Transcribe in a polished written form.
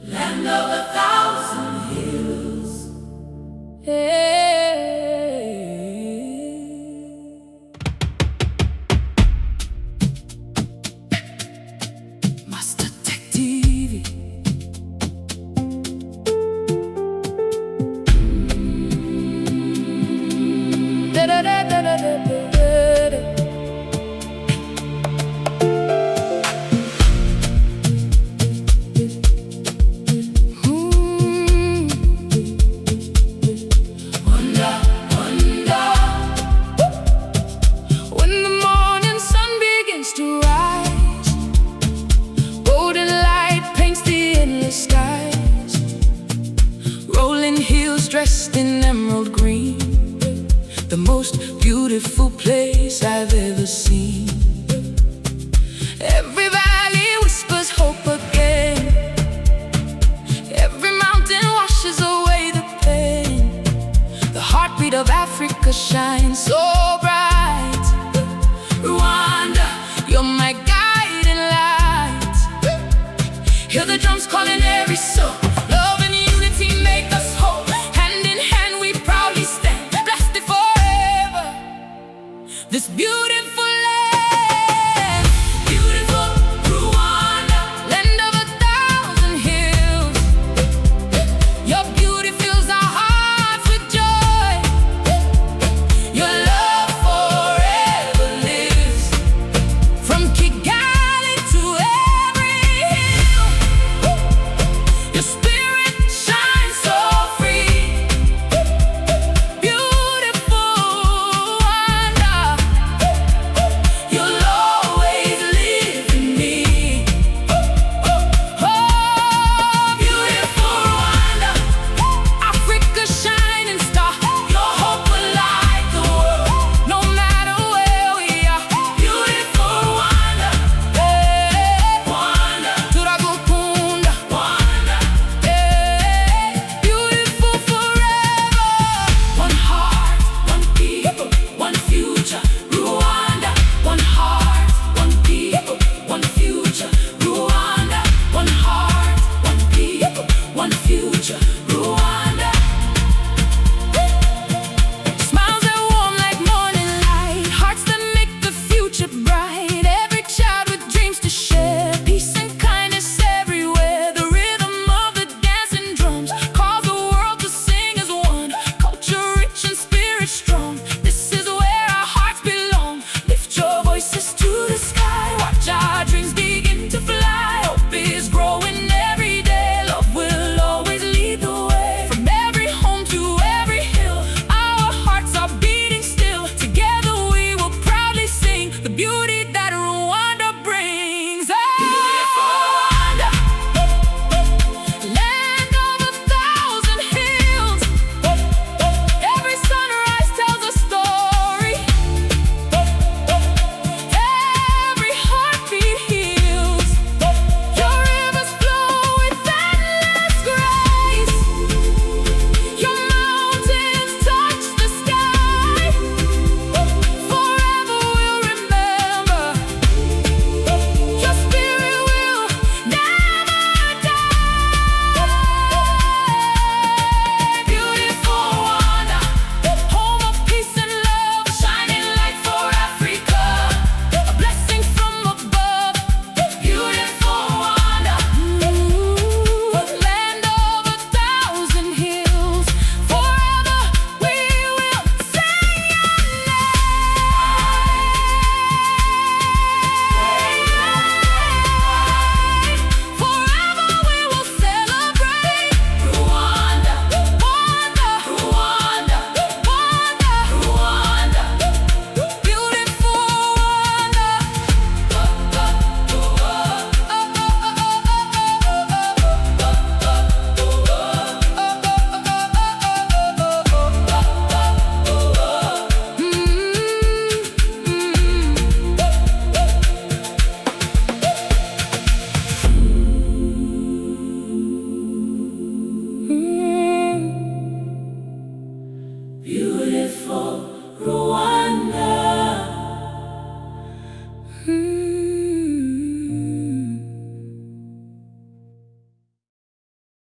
land of a thousand hills. Master Tech TV. Da da da da da da da. Dressed in emerald green, the most beautiful place I've ever seen. Every valley whispers hope again. Every mountain washes away the pain. The heartbeat of Africa shines so bright. Rwanda, you're my guiding light. Hear the drums calling every soul.